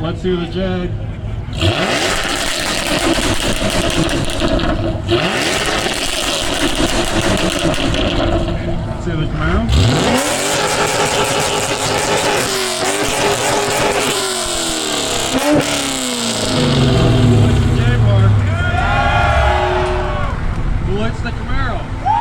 Let's do the Jag. Let's do the Camaro. Jaguar. Who likes the Camaro?